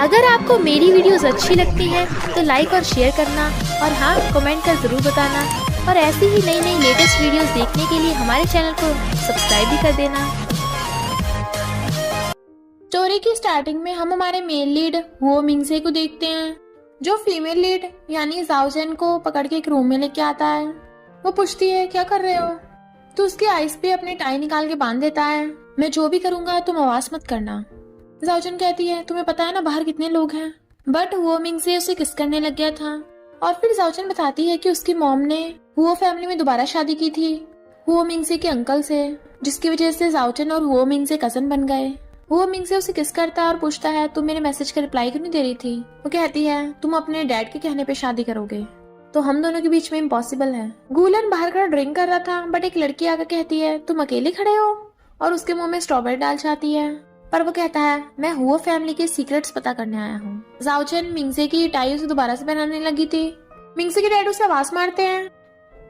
अगर आपको मेरी वीडियोस अच्छी लगती हैं तो लाइक और शेयर करना और हाँ कमेंट कर ज़रूर बताना और ऐसी ही नई नई लेटेस्ट वीडियोस देखने के लिए हमारे चैनल को सब्सक्राइब भी कर देना। स्टोरी की स्टार्टिंग में हम हमारे मेल लीड वो मिंगसे को देखते हैं, जो फीमेल लीड यानी जाओजन को पकड़ के एक रूम में लेके आता है। वो पूछती है क्या कर रहे हो, तो उसकी आइस पे अपने टाई निकाल के बांध देता है। मैं जो भी करूंगा तुम आवाज मत करना। जाओजन कहती है तुम्हें पता है ना बाहर कितने लोग हैं। बट वो मिंगसे उसे किस करने लग गया था। और फिर जाओजन बताती है कि उसकी मॉम ने वो फैमिली में दोबारा शादी की थी वो मिंगसे के अंकल से, जिसकी वजह से जाओजन और वो मिंगसे कजन बन गए। वो मिंगसे उसे किस करता है और पूछता है तुम मेरे मैसेज का रिप्लाई क्यों नहीं दे रही थी। वो कहती है तुम अपने डैड के कहने पे शादी करोगे तो हम दोनों के बीच में इम्पॉसिबल है। गूलन बाहर खड़ा ड्रिंक कर रहा था, बट एक लड़की आकर कहती है तुम अकेले खड़े हो और उसके मुंह में स्ट्रॉबेरी डाल चाहती है। पर वो कहता है मैं हुआ फैमिली के सीक्रेट्स पता करने आया हूँ। जाओजन मिंगसे की टाई उसे दोबारा से पहनाने लगी थी। मिंगसे के डैड उसे आवाज मारते हैं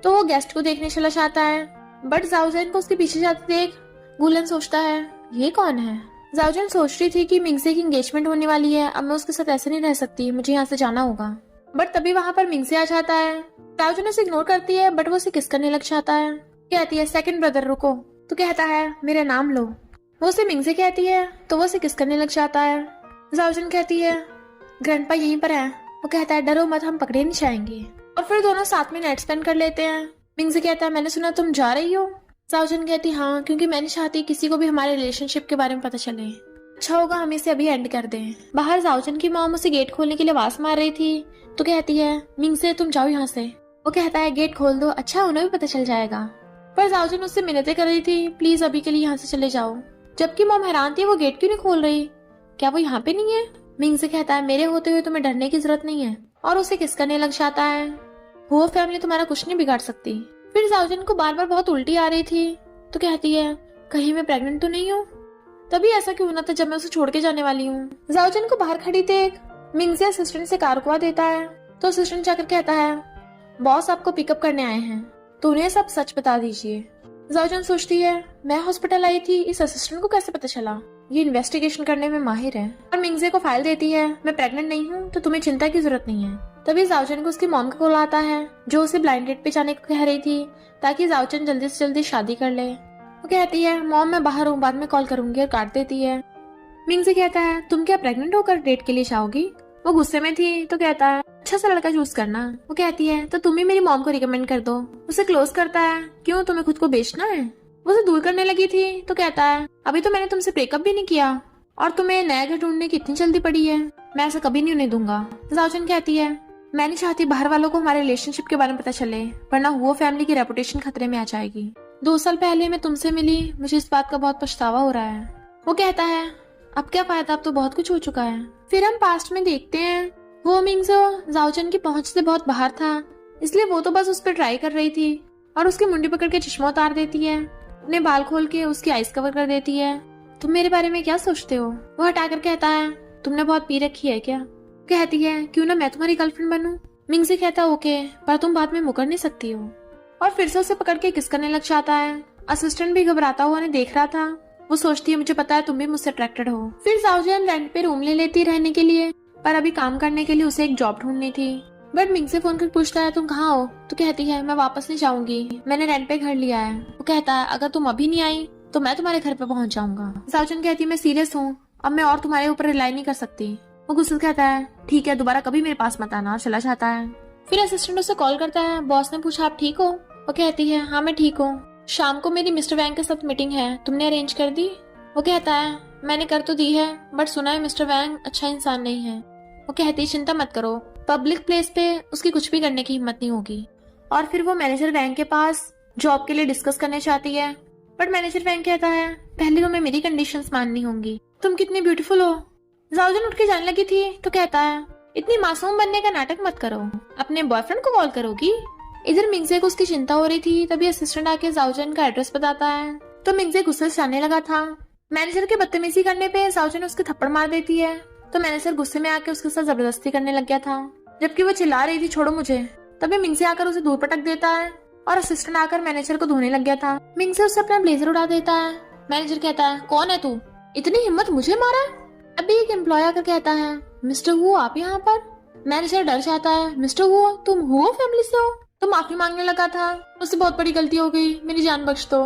तो वो गेस्ट को देखने चला जाता है, बट जाओजन को उसके पीछे जाते देख गूलन सोचता है ये कौन है। जाओजन सोच रही थी कि मिंगसे की एंगेजमेंट होने वाली है, अब मैं उसके साथ ऐसे नहीं रह सकती, मुझे यहाँ से जाना होगा। बट तभी वहाँ पर मिंगसे आ जाता है। जाओजन उसे इग्नोर करती है, बट वो उसे किस करने लग जाता है। कहती है सेकंड ब्रदर रुको, तो कहता है मेरा नाम लो। वो उसे मिंगसे कहती है तो वो उसे किस करने लग जाता है। जाओजन कहती है ग्रैंडपा यहीं पर है। वो कहता है डरो मत, हम पकड़े नहीं जाएंगे। और फिर दोनों साथ में नाइट स्पेंड कर लेते हैं। मिंगसे कहता है मैंने सुना तुम जा रही हो। जाओजन कहती हाँ, क्योंकि मैं नहीं चाहती किसी को भी हमारे रिलेशनशिप के बारे में पता चले। अच्छा होगा हम इसे अभी एंड कर दें। बाहर जाओजन की मॉम उसे गेट खोलने के लिए आवाज मार रही थी तो कहती है मिंगसे तुम जाओ यहाँ से। वो कहता है गेट खोल दो, अच्छा उन्हें भी पता चल जाएगा। पर जाओजन उससे मिन्नतें कर रही थी प्लीज अभी के लिए यहाँ से चले जाओ। जबकि मॉम हैरान थी वो गेट क्यों नहीं खोल रही, क्या वो यहाँ पे नहीं है। मिंगसे कहता है मेरे होते हुए तुम्हें डरने की जरूरत नहीं है और उसे किस करने लग जाता है। वो फैमिली तुम्हारा कुछ नहीं बिगाड़ सकती। फिर जाओजन को बार बार बहुत उल्टी आ रही थी तो कहती है कहीं मैं प्रेग्नेंट तो नहीं हूँ। तभी ऐसा क्यों होना था जब मैं उसे छोड़ के जाने वाली हूँ। जाओजन को बाहर खड़ी देख मिंगसे असिस्टेंट से कार रुकवा देता है तो असिस्टेंट जाकर कहता है बॉस आपको पिकअप करने आए हैं तो उन्हें सब सच बता दीजिए। जाओजन सोचती है मैं हॉस्पिटल आई थी, इस असिस्टेंट को कैसे पता चला, ये इन्वेस्टिगेशन करने में माहिर है। और मिंगसे को फाइल देती है मैं प्रेग्नेंट नहीं हूँ तो तुम्हें चिंता की जरूरत नहीं है। तभी जाओजन को उसकी मॉम का कॉल आता है जो उसे ब्लाइंड डेट पे जाने को कह रही थी ताकि जाओजन जल्दी से जल्दी शादी कर ले। वो कहती है मॉम मैं बाहर हूँ, बाद में कॉल करूंगी और काट देती है। मिंगसे कहता है तुम क्या प्रेग्नेंट होकर डेट के लिए जाओगी। वो गुस्से में थी तो कहता है अच्छा सा लड़का चूज करना। वो कहती है तो तुम ही मेरी मॉम को रिकमेंड कर दो। उसे क्लोज करता है क्यों तुम्हें खुद को बेचना है। वो उसे दूर करने लगी थी तो कहता है अभी तो मैंने तुमसे ब्रेकअप भी नहीं किया और तुम्हें नया घर ढूंढने की इतनी जल्दी पड़ी है, मैं ऐसा कभी नहीं उन्हें दूंगा। जाओजन कहती है मैं नहीं चाहती बाहर वालों को हमारे रिलेशनशिप के बारे में पता चले, वरना वो फैमिली की रेपुटेशन खतरे में आ जाएगी। 2 साल पहले मैं तुमसे मिली, मुझे इस बात का बहुत पछतावा हो रहा है। वो कहता है अब क्या फायदा, अब तो बहुत कुछ हो चुका है। फिर हम पास्ट में देखते हैं वो मिंगसे जाओजन की पहुंच से बहुत बाहर था, इसलिए वो तो बस उस पर ट्राई कर रही थी और उसकी मुंडी पकड़ के चश्मा उतार देती है, अपने बाल खोल के उसकी आइस कवर कर देती है। तुम मेरे बारे में क्या सोचते हो। वो हटाकर कहता है तुमने बहुत पी रखी है क्या। कहती है क्यों ना मैं तुम्हारी गर्लफ्रेंड बनूं। मिंगसे कहता ओके, पर तुम बाद में मुकर नहीं सकती हो। और फिर से उसे पकड़ के किस करने लग जाता है। असिस्टेंट भी घबराता हुआ उन्हें देख रहा था। वो सोचती है मुझे पता है तुम भी मुझसे अट्रैक्टेड हो। फिर जाओजन रेंट पे रूम ले लेती रहने के लिए, पर अभी काम करने के लिए उसे एक जॉब ढूंढनी थी। बट मिंगसे फोन कर पूछता है तुम कहाँ हो, तो कहती है मैं वापस नहीं जाऊंगी, मैंने रेंट पे घर लिया है। वो कहता है अगर तुम अभी नहीं आई तो मैं तुम्हारे घर पे पहुंच जाऊंगा। जाओजन कहती है मैं सीरियस हूँ, अब मैं और तुम्हारे ऊपर रिलाई नहीं कर सकती। वो गुस्से से कहता है ठीक है दोबारा कभी मेरे पास मत आना, और चला जाता है। फिर असिस्टेंट उसे कॉल करता है, बॉस ने पूछा आप ठीक हो। वो कहती है हाँ मैं ठीक हूँ, शाम को मेरी मिस्टर वैंग के साथ मीटिंग है, तुमने अरेंज कर दी। वो कहता है मैंने कर तो दी है, बट सुना है मिस्टर वैंग अच्छा इंसान नहीं है। वो कहती है चिंता मत करो, पब्लिक प्लेस पे उसकी कुछ भी करने की हिम्मत नहीं होगी। और फिर वो मैनेजर वैंग के पास जॉब के लिए डिस्कस करने चाहती है, बट मैनेजर वैंग कहता है पहले तुम्हें मेरी कंडीशंस माननी होंगी, तुम कितनी ब्यूटीफुल हो। जाओजन उठ के जाने लगी थी तो कहता है इतनी मासूम बनने का नाटक मत करो, अपने बॉयफ्रेंड को कॉल करोगी। इधर मिंगसे को उसकी चिंता हो रही थी, तभी असिस्टेंट आके जाओजन का एड्रेस बताता है तो मिंगसे गुस्से से जाने लगा था। मैनेजर के बदतमीजी करने पे जाओजन उसके थप्पड़ मार देती है तो मैनेजर गुस्से में आके उसके साथ जबरदस्ती करने लग गया था, जबकि वो चिल्ला रही थी छोड़ो मुझे। तभी मिंगसे आकर उसे दूर पटक देता है और असिस्टेंट आकर मैनेजर को धोने लग गया था। मिंगसे उससे अपना ब्लेजर उड़ा देता है। मैनेजर कहता है कौन है तू, इतनी हिम्मत मुझे मारा। अभी एक एम्प्लॉय आकर कहता है मिस्टर वो आप यहाँ पर? मैनेजर डर जाता है। मिस्टर वो तुम हो फैमिली से हो? तो माफी मांगने लगा था। मुझसे बहुत बड़ी गलती हो गई, मेरी जान बख्श दो।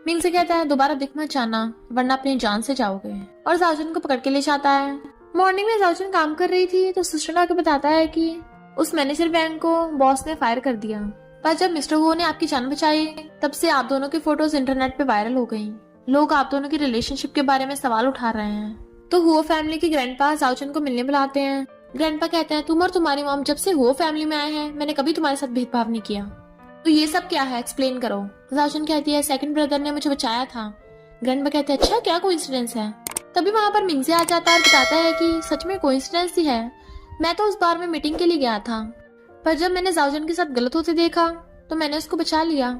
मिंग से कहता है दोबारा दिख मत जाना वरना अपनी जान से जाओगे, और जाओजन को पकड़ के ले जाता है। मॉर्निंग में जाओजन काम कर रही थी तो सिस्टर आके बताता है कि उस मैनेजर बैंक को बॉस ने फायर कर दिया, पर जब मिस्टर वो ने आपकी जान बचाई तब से आप दोनों की फोटोज इंटरनेट पे वायरल हो गई। लोग आप दोनों की रिलेशनशिप के बारे में सवाल उठा रहे हैं। तो हुओ फैमिली के ग्रैंडपा जाओजन को मिलने बुलाते हैं। ग्रैंडपा कहते हैं तुम और तुम्हारी मॉम जब से हुओ फैमिली में आए हैं मैंने कभी तुम्हारे साथ भेदभाव नहीं किया, तो ये सब क्या है एक्सप्लेन करो। जाओजन कहती है सेकंड ब्रदर ने मुझे बचाया था। ग्रैंडपा कहते हैं अच्छा क्या कोइंसिडेंस है। तभी वहाँ पर मिंगजे आ जाता है और बताता है कि सच में कोइंसिडेंस ही है, मैं तो उस बार में मीटिंग के लिए गया था, पर जब मैंने जाओजन के साथ गलत होते देखा तो मैंने उसको बचा लिया।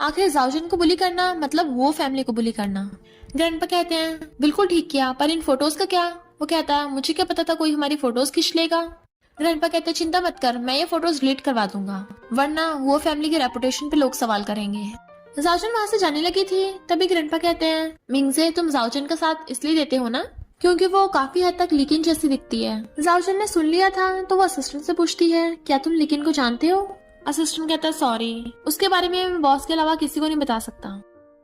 आखिर जाओजन को बुली करना मतलब वो फैमिली को बुली करना। ग्रैंडपा कहते हैं बिल्कुल ठीक किया, पर इन फोटोज का क्या? वो कहता है मुझे क्या पता था कोई हमारी फोटोज खींच लेगा। ग्रैंडपा कहते हैं चिंता मत कर, मैं ये फोटोज डिलीट करवा दूंगा, वरना वो फैमिली की रेपुटेशन पे लोग सवाल करेंगे। जाओजन वहाँ से जाने लगी थी तभी ग्रैंडपा कहते हैं मिंगजे तुम जाओजन का साथ इसलिए देते हो ना क्योंकि वो काफी हद तक लिकिन जैसी दिखती है। जाओजन ने सुन लिया था तो वो असिस्टेंट से पूछती है क्या तुम लिकिन को जानते हो? असिस्टेंट कहता है सॉरी, उसके बारे में मैं बॉस के अलावा किसी को नहीं बता सकता।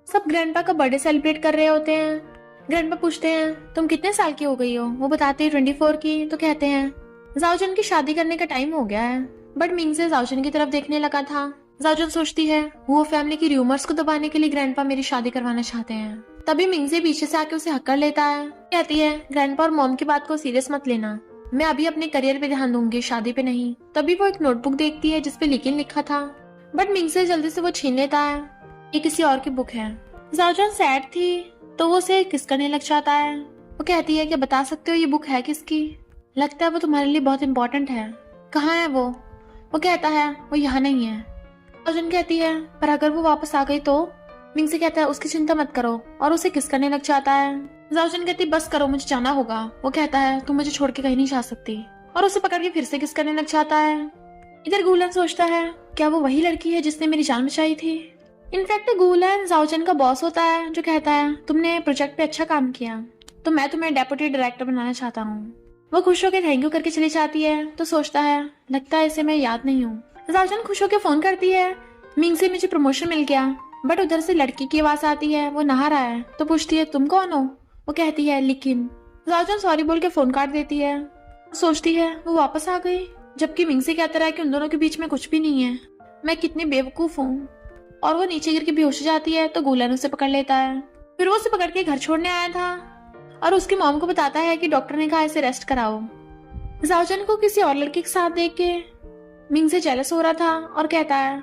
सब ग्रैंडपा का बर्थडे सेलिब्रेट कर रहे होते हैं। ग्रैंडपा पूछते हैं तुम कितने साल की हो गई हो? वो बताते हैं 24 की। तो कहते हैं जाओजन की शादी करने का टाइम हो गया है। बट मिंगजे जाओजन की तरफ देखने लगा था। जाओजन सोचती है वो फैमिली की रूमर्स को दबाने के लिए ग्रैंडपा मेरी शादी करवाना चाहते हैं। तभी मिंगजे पीछे से आके उसे हक कर लेता है। कहती है ग्रैंडपा और मॉम की बात को सीरियस मत लेना, मैं अभी अपने करियर पे ध्यान दूंगी, शादी पे नहीं। तभी वो एक नोटबुक देखती है जिसपे लिकिन लिखा था, बट मिंगजे जल्दी से वो छीन लेता है। ये किसी और की बुक है। जाओजन सैड थी तो वो उसे किस करने लग जाता है। वो कहती है कि बता सकते हो ये बुक है किसकी? लगता है वो तुम्हारे लिए बहुत इम्पोर्टेंट है। कहाँ है वो? वो कहता है वो यहाँ नहीं है। जाओजन कहती है पर अगर वो वापस आ गई तो? मिंगजे कहता है उसकी चिंता मत करो और उसे किस करने लग जाता है। जाओजन कहती बस करो मुझे जाना होगा। वो कहता है तुम मुझे छोड़ के कहीं नहीं जा सकती, और उसे पकड़ के फिर से किस करने लग जाता है। इधर गूलन सोचता है क्या वो वही लड़की है जिसने मेरी जान बचाई थी? इनफैक्ट गूलन जाओजन का बॉस होता है जो कहता है तुमने प्रोजेक्ट पे अच्छा काम किया तो मैं तुम्हें डेप्यूटी डायरेक्टर बनाना चाहता हूँ। वो खुश होकर थैंक यू करके चली जाती है तो सोचता है लगता है इसे मैं याद नहीं हूँ। जाओजन खुश होकर फोन करती है मिंगजे मुझे प्रमोशन मिल गया। बट उधर से लड़की की आवाज आती है, वो नहा रहा है। तो पूछती है तुम कौन हो? वो कहती है लेकिन। जाओजन सॉरी बोल के फोन काट देती है। सोचती है वो वापस आ गई, जबकि मिंगजे कहता रहा है कि उन दोनों के बीच में कुछ भी नहीं है। मैं कितनी बेवकूफ हूँ। और वो नीचे गिर के बेहोश हो जाती है तो गूलन उसे पकड़ लेता है। फिर वो उसे पकड़ के घर छोड़ने आया था और उसकी मॉम को बताता है कि डॉक्टर ने कहा इसे रेस्ट कराओ। जाओजन को किसी और लड़के के साथ देख के मिंगजे जेलस हो रहा था और कहता है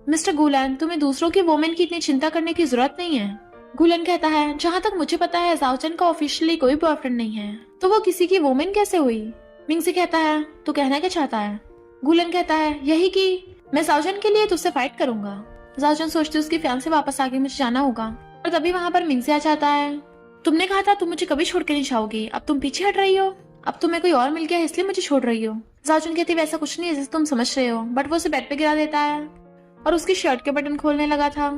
मिस्टर गूलन तुम्हें दूसरों की वोमेन की इतनी चिंता करने की जरूरत नहीं है। गूलन कहता है जहाँ तक मुझे पता है जाओजन का ऑफिशियली कोई बॉयफ्रेंड नहीं है, तो वो किसी की वोमेन कैसे हुई? मिंगजे कहता है तू कहना क्या चाहता है? गूलन कहता है यही कि मैं जाओजन के लिए तुझसे फाइट करूंगा। जाओजन सोचती उसकी फैन से वापस आके मुझे जाना होगा, और तभी वहाँ पर मिंगजे आ जाता है। तुमने कहा था तुम मुझे कभी छोड़ के नहीं जाओगी, अब तुम पीछे हट रही हो, अब तुम्हें कोई और मिल गया है इसलिए मुझे छोड़ रही हो। जाओजन कहती है वैसा कुछ नहीं है जैसे तुम समझ रहे हो। बट वो उसे बेड पे गिरा देता है और उसकी शर्ट के बटन खोलने लगा था।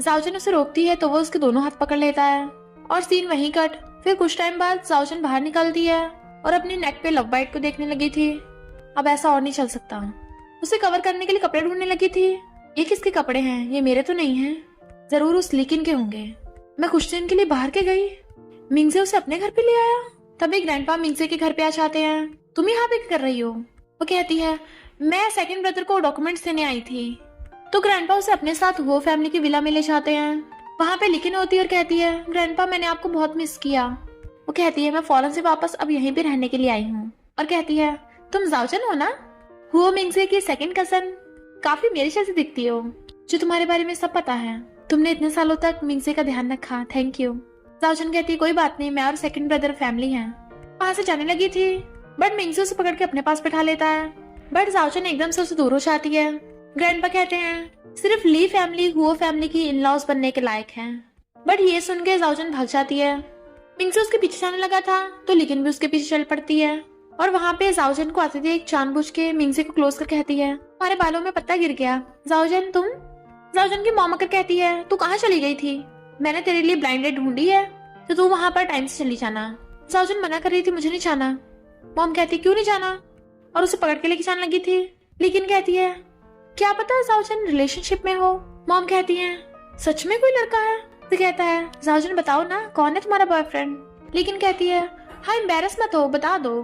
जाओजन उसे रोकती है तो वो उसके दोनों हाथ पकड़ लेता है और सीन वहीं कट। फिर कुछ टाइम बाद जाओजन बाहर निकलती है और अपनी नेक पे लव बाइट को देखने लगी थी। अब ऐसा और नहीं चल सकता। उसे कवर करने के लिए कपड़े ढूंढने लगी थी। ये किसके कपड़े हैं? ये मेरे तो नहीं हैं, जरूर उस लिकिन के होंगे। मैं कुछ दिन के लिए बाहर के गई, मिंगजे उसे अपने घर पे ले आया। तभी ग्रैंडपा मिंगजे के घर पे आ जाते हैं। तुम यहाँ पे क्या कर रही हो? वो कहती है मैं सेकंड ब्रदर को डॉक्यूमेंट्स देने आई थी। तो ग्रैंडपा उसे अपने साथ वो फैमिली की विला में ले जाते हैं। वहाँ पे लिकिन होती है और कहती है ग्रैंडपा मैंने आपको बहुत मिस किया। वो कहती है मैं फौरन से वापस अब यहीं पे रहने के लिए आई हूँ, और कहती है तुम जाओजन हो ना, हुओ मिंगजे की सेकंड कजन, काफी मेरे जैसी दिखती हो, जो तुम्हारे बारे में सब पता है। तुमने इतने सालों तक मिंगजे का ध्यान रखा, थैंक यू। जाओजन कहती है कोई बात नहीं, मैं और सेकंड ब्रदर फैमिली हैं। वहां से जाने लगी थी बट मिंगजे उसे पकड़ के अपने पास बैठा लेता है। बट जाओजन एकदम से उसे दूर हो जाती है। ग्रैंडपा कहते हैं सिर्फ ली फैमिली हुओ फैमिली की इन लॉज बनने के लायक हैं। बट ये सुन के जाओजन भाग जाती है। मिंगजे उसके पीछे जाने लगा था तो लिकिन भी उसके पीछे चल पड़ती है, और वहाँ पे जाओजन को आते देख जानबूझ के मिंगजे को क्लोज कर कहती है तुम्हारे बालों में पत्ता गिर गया। जाओजन तुम? जाओजन की मॉम आकर कहती है तू कहाँ चली गई थी? मैंने तेरे लिए ब्लाइंड डेट ढूंढी है तो तू वहाँ पर टाइम से चली जाना। जाओजन मना कर रही थी मुझे नहीं जाना। मॉम कहती क्यों नहीं जाना, और उसे पकड़ के लेके जाने लगी थी। लेकिन कहती है क्या पता जाओजन रिलेशनशिप में हो। मॉम कहती है सच में कोई लड़का है। तो कहता है जाओजन बताओ ना कौन है तुम्हारा बॉयफ्रेंड। लेकिन कहती है हाँ एम्बेरस मत हो, बता दो।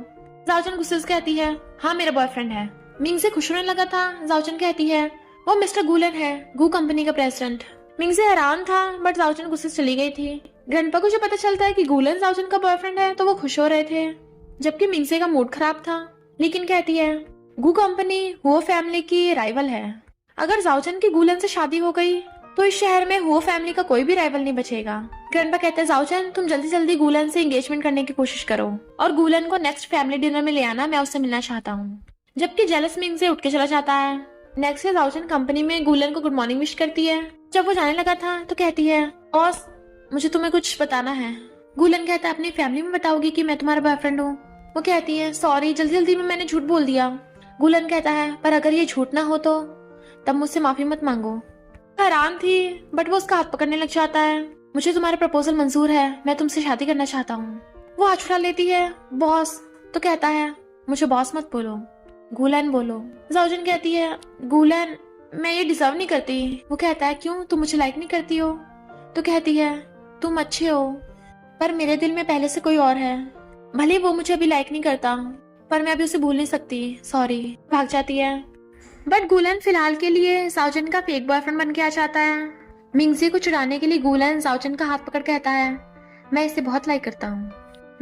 जाओजन गुस्से से कहती है हाँ मेरा बॉयफ्रेंड है। मिंग से खुश होने लगा था। जाओजन कहती है वो मिस्टर गुलन है, गू कंपनी का प्रेसिडेंट। मिंग से हैरान था बट जाओजन गुस्से से चली गई थी। ग्रैंडपा को जब पता चलता है कि गुलन जाओजन का बॉयफ्रेंड है तो वो खुश हो रहे थे, जबकि मिंगसे का मूड खराब था। लेकिन कहती है गू कंपनी हुओ फैमिली की राइवल है। अगर जाओजन की गुलन से शादी हो गई तो इस शहर में हुओ फैमिली का कोई भी राइवल नहीं बचेगा। ग्रैंडपा कहते हैं जाओजन तुम जल्दी जल्दी गुलन से एंगेजमेंट करने की कोशिश करो और गुलन को नेक्स्ट फैमिली डिनर में ले आना, मैं उससे मिलना चाहता हूँ। जबकि जेलस मिंग से उठ के चला जाता है। नेक्स्ट डे जाओजन कंपनी में गुलन को गुड मॉर्निंग विश करती है। जब वो जाने लगा था तो कहती है बॉस मुझे तुम्हें कुछ बताना है। गुलन कहता है अपनी फैमिली में बताओगी कि मैं तुम्हारा बॉयफ्रेंड हूँ। वो कहती है सॉरी जल्दी जल्दी में मैंने झूठ बोल दिया। गुलन कहता है पर अगर ये झूठ ना हो तो तब मुझसे माफी मत मांगो। हैरान थी बट वो उसका हाथ पकड़ने लग जाता है। मुझे तुम्हारा प्रपोजल मंजूर है, मैं तुमसे शादी करना चाहता हूँ। वो हाथ छुड़ा लेती है बॉस। तो कहता है मुझे बॉस मत बोलो, गुलन बोलो। जाओजन कहती है गुलन मैं ये डिजर्व नहीं करती। वो कहता है क्यों, तुम मुझे लाइक नहीं करती हो। तो कहती है तुम अच्छे हो पर मेरे दिल में पहले से कोई और है। भले वो मुझे अभी लाइक नहीं करता पर मैं अभी उसे भूल नहीं सकती, सॉरी। भाग जाती है। बट गुलन फिलहाल के लिए जाओजन का फेक बॉयफ्रेंड बन के आ जाता है। मिंगजी को चुराने के लिए गुलन जाओजन का हाथ पकड़ कहता है मैं इसे बहुत लाइक करता हूँ,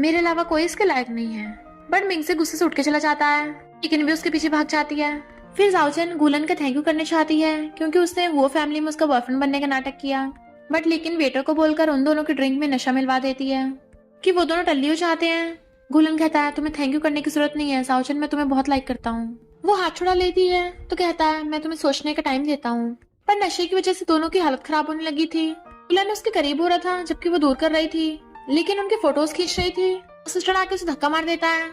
मेरे अलावा कोई इसके लायक नहीं है। बट मिंगजी गुस्से से उठ के चला जाता है लेकिन भी उसके पीछे भाग जाती है। फिर जाओजन गुलन का थैंक यू करने चाहती है क्योंकि उसने वो फैमिली में उसका बॉयफ्रेंड बनने का नाटक किया। बट लेकिन वेटर को बोलकर उन दोनों की ड्रिंक में नशा मिलवा देती है कि वो दोनों टल्ली हो जाते हैं। गुलन कहता है तुम्हें थैंक यू करने की जरूरत नहीं है जाओजन, मैं तुम्हें बहुत लाइक करता हूँ। वो हाथ छुड़ा लेती है तो कहता है मैं तुम्हें सोचने का टाइम देता हूँ। पर नशे की वजह से दोनों की हालत खराब होने लगी थी। गुलन उसके करीब हो रहा था जबकि वो दूर कर रही थी, लेकिन उनके फोटोज खींच रही थी। सिस्टर आके उसे धक्का मार देता है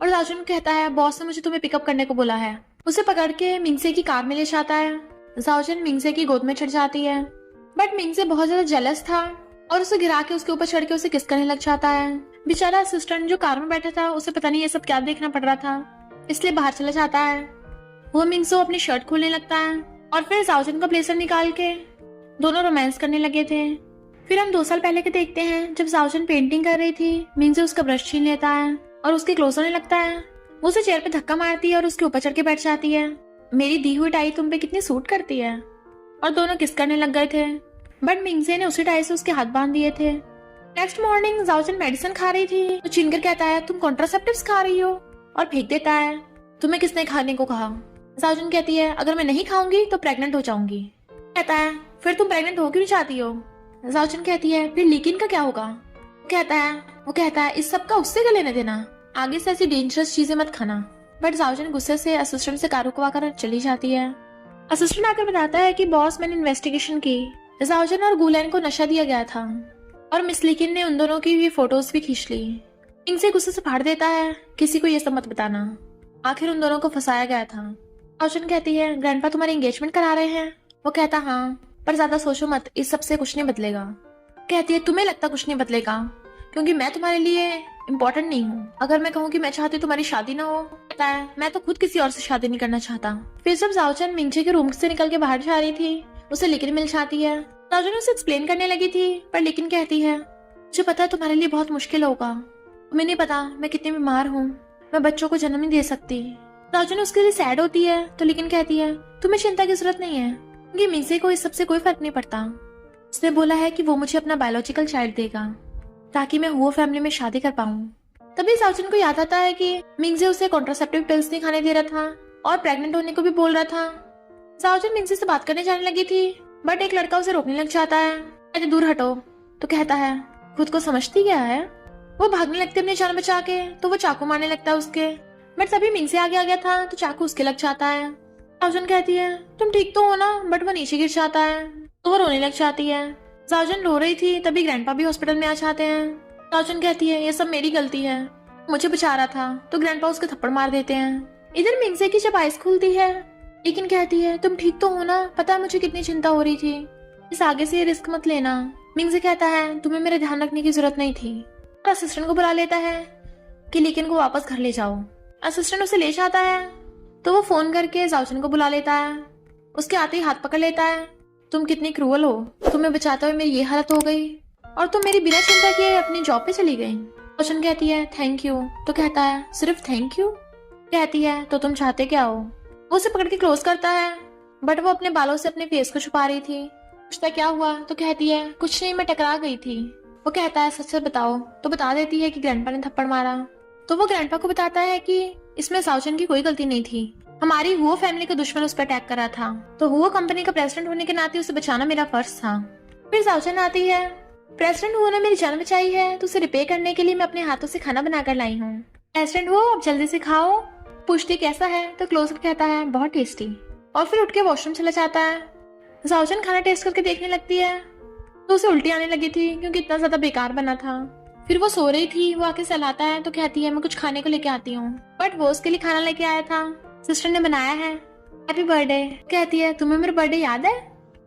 और जाओजन कहता है बॉस ने मुझे तुम्हें पिकअप करने को बोला है। उसे पकड़ के मिंगसे की कार में ले जाता है। जाओजन मिंगसे की गोद में चढ़ जाती है बट मिंगसे बहुत ज्यादा जेलस था और उसे गिरा के उसके ऊपर चढ़ के उसे किस करने लग जाता है। बेचारा असिस्टेंट जो कार में बैठा था उसे पता नहीं ये सब क्या देखना पड़ रहा था, इसलिए बाहर चला जाता है। वो मिंगसो अपनी शर्ट खोलने लगता है और फिर जाओजन का ब्लेजर निकाल के दोनों रोमांस करने लगे थे। फिर हम 2 साल पहले के देखते हैं जब जाओजन पेंटिंग कर रही थी। मिंगसे उसका ब्रश छीन लेता है और उसके क्लोज होने लगता है। वो उसे चेयर पे धक्का मारती है और उसके ऊपर चढ़ के बैठ जाती है। मेरी दी हुई टाई तुम पे कितनी सूट करती है। और दोनों किस करने लग गए थे बट मिंगसे ने उसी टाई से उसके हाथ बांध दिए थे। नेक्स्ट मॉर्निंग जाओजन मेडिसिन खा रही थी तो छीनकर कहता है तुम कॉन्ट्रासेप्टिव्स खा रही हो, और फेंक देता है तुम्हें किसने खाने को कहा। जाओजन कहती है अगर मैं नहीं खाऊंगी तो प्रेग्नेंट हो जाऊंगी। कहता है फिर तुम प्रेग्नेंट हो क्यों नहीं चाहती हो। जाओजन कहती है फिर लीकिन का क्या होगा। वो कहता है इस सब का उससे क्या लेने देना, आगे से ऐसी डेंजरस चीजें मत खाना। बट जाओजन गुस्से से असिस्टेंट से कार रुकवा कर चली जाती है। असिस्टेंट आकर बताता है कि बॉस मैंने इन्वेस्टिगेशन की, जाओजन और गुलन को नशा दिया गया था और मिस लीकिन ने उन दोनों की भी फोटोज भी खींच ली। इनसे गुस्से से फाड़ देता है किसी को ये सब मत बताना, आखिर उन दोनों को फंसाया गया था। जाओजन कहती है ग्रैंडपा तुम्हारी एंगेजमेंट करा रहे हैं। वो कहता हाँ पर ज्यादा सोचो मत, इस सब से कुछ नहीं बदलेगा। कहती है तुम्हें लगता कुछ नहीं बदलेगा क्योंकि मैं तुम्हारे लिए इम्पोर्टेंट नहीं हूँ। अगर मैं कहूँ कि मैं चाहती तुम्हारी शादी ना हो, कहता है मैं तो खुद किसी और से शादी नहीं करना चाहता। फिर जब जाओजन मिंगजे के रूम से निकल के बाहर जा रही थी उसे लिकिन मिल जाती है। जाओजन उसे एक्सप्लेन करने लगी थी पर लिकिन कहती है मुझे पता है तुम्हारे लिए बहुत मुश्किल होगा, तुम्हें नहीं पता मैं कितनी बीमार हूँ, मैं बच्चों को जन्म नहीं दे सकती। जाओजन उसके लिए सैड होती है तो लिकिन कहती है तुम्हें चिंता की जरूरत नहीं है क्योंकि मिंगजे को इस सबसे कोई फर्क नहीं पड़ता। उसने बोला है कि वो मुझे अपना बायोलॉजिकल चाइल्ड देगा ताकि मैं हुओ फैमिली में शादी कर पाऊँ। तभी जाओजन को याद आता है कि मिंगजे उसे कॉन्ट्रासेप्टिव पिल्स नहीं खाने दे रहा था और प्रेग्नेंट होने को भी बोल रहा था। जाओजन मिंगजे से बात करने जाने लगी थी बट एक लड़का उसे रोकने लग जाता है, कहते दूर हटो। तो कहता है खुद को समझती क्या है। वो भागने लगती है अपनी जान बचा के तो वो चाकू मारने लगता है उसके, बट तभी मिंगजे आगे आ गया था तो चाकू उसके लग जाता है। जाओजन कहती है तुम ठीक तो हो ना, बट वो नीचे गिर जाता है तो वो रोने लग जाती है। जाओजन रो रही थी तभी ग्रैंडपा भी हॉस्पिटल में आ जाते हैं। जाओजन कहती है ये सब मेरी गलती है, मुझे बचा रहा था, तो ग्रैंडपा उसके थप्पड़ मार देते हैं। इधर मिंगजे की जब आइस खुलती है लेकिन कहती है तुम ठीक तो हो ना, पता है मुझे कितनी चिंता हो रही थी, इस आगे से ये रिस्क मत लेना। मिंगजे कहता है तुम्हें मेरा ध्यान रखने की जरूरत नहीं थी और असिस्टेंट को बुला लेता है। कि लीकिन को वापस घर ले जाओ। असिस्टेंट उसे ले जाता है तो वो फोन करके जाओचन को बुला लेता है। उसके आते ही हाथ पकड़ लेता है। तुम कितनी क्रूअल हो, तुम्हें बचाते हुए मेरी ये हालत हो गई और तुम मेरी बिना चिंता किए अपनी जॉब पे चली गई। जाओचन कहती है थैंक यू। तो कहता है सिर्फ थैंक यू। कहती है तो तुम चाहते क्या हो। वो उसे पकड़ के क्लोज करता है बट वो अपने बालों से अपने फेस को छुपा रही थी। पूछता क्या हुआ। तो कहती है कुछ नहीं, मैं टकरा गई थी। वो कहता है सच सच बताओ। तो बता देती है कि ग्रैंडपा ने थप्पड़ मारा। तो वो ग्रैंडपा को बताता है कि इसमें जाओचन की कोई गलती नहीं थी, हमारी हुओ फैमिली का दुश्मन उस पर अटैक कर रहा था, तो हुओ कंपनी का प्रेसिडेंट होने के नाते उसे बचाना मेरा फर्ज था। फिर जाओचन आती है। प्रेसिडेंट हुओ ने मेरी जान बचाई है तो उसे रिपे करने के लिए मैं अपने हाथों से खाना बनाकर लाई हूँ। प्रेसिडेंट हुओ अब जल्दी से खाओ। पूछती कैसा है तो क्लोजअप कहता है बहुत टेस्टी, और फिर उठ के वॉशरूम चला जाता है। जाओचन खाना टेस्ट करके देखने लगती है तो उसे उल्टी आने लगी थी क्योंकि इतना ज्यादा बेकार बना था। फिर वो सो रही थी, वो आके सहलाता है तो कहती है मैं कुछ खाने को लेके आती हूँ, बट वो उसके लिए खाना लेके आया था, सिस्टर ने बनाया है। Happy birthday. कहती है तुम्हें मेरा बर्थडे याद है।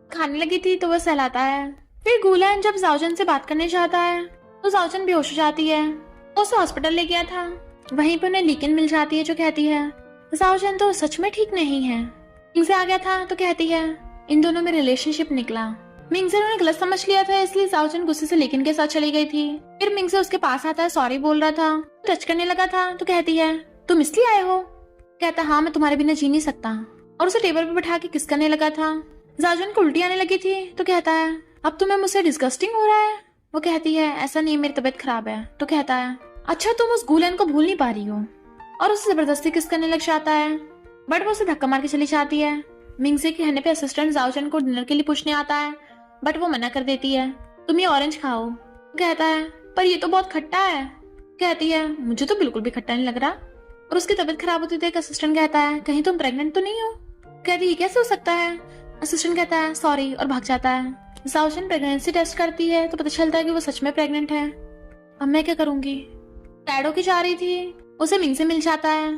खाने लगी थी तो वो सहलाता है। फिर गुलन जब जाओचन से बात करने जाता है तो जाओचन बेहोश हो जाती है। वो उसे हॉस्पिटल ले गया था। वहीं पर उन्हें लीकिन मिल जाती है जो कहती है जाओचन तो सच में ठीक नहीं है, मिंगसे आ गया था। तो कहती है इन दोनों में रिलेशनशिप निकला। मिंगसे ने गलत समझ लिया था इसलिए जाओचन गुस्से से लीकिन के साथ चली गई थी। फिर मिंगसे उसके पास आता है, सॉरी बोल रहा था, टच करने लगा था। तो कहती है तुम इसलिए आए हो। कहता हाँ मैं तुम्हारे बिना जी नहीं सकता, और उसे टेबल पर बैठा के किस करने लगा था। जाओचन को उल्टी आने लगी थी तो कहता है अब तुम्हें मुझसे डिस्गस्टिंग हो रहा है। वो कहती है ऐसा नहीं, मेरी तबीयत खराब है। तो कहता है अच्छा तुम उस गुलन को भूल नहीं पा रही हो, और उसे जबरदस्ती किस करने लग जाता है बट वो उसे धक्का मार के चली जाती है। मिंगसे के कहने पे असिस्टेंट जाओचन को डिनर के लिए पूछने आता है बट वो मना कर देती है। तुम ये ऑरेंज खाओ। कहता है पर ये तो बहुत खट्टा है। कहती है मुझे तो बिल्कुल भी खट्टा नहीं लग रहा। और उसकी तबीयत खराब होती देख असिस्टेंट कहता है कहीं तुम प्रेग्नेंट तो नहीं हो। कहती ये कैसे हो सकता है। असिस्टेंट कहता है सॉरी और भाग जाता है। जाओचन प्रेगनेंसी टेस्ट करती है तो पता चलता है कि वो सच में प्रेग्नेंट है। अब मैं क्या करूंगी। टैडो की जा रही थी, उसे मिंग से मिल जाता है,